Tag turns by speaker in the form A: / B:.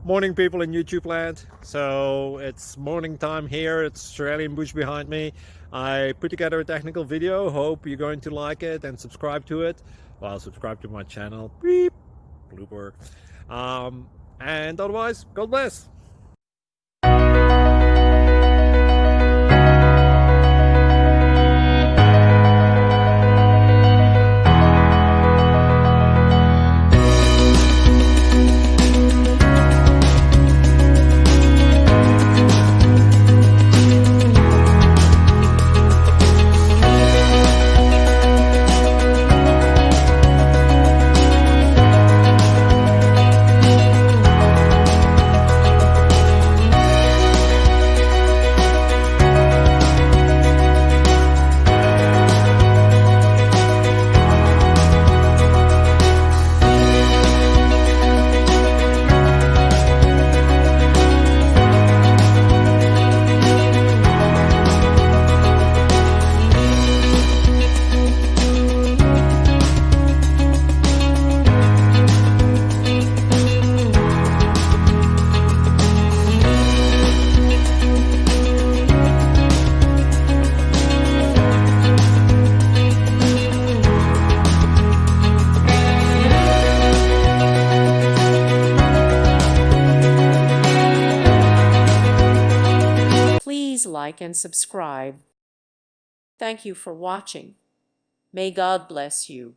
A: Morning, people in YouTube land. So it's morning time here. It's Australian bush behind me. I put together a technical video. Hope you're going to like it and subscribe to it. Well, subscribe to my channel. Beep. Blooper. And otherwise, God bless.
B: Please like and subscribe. Thank you for watching. May God bless you.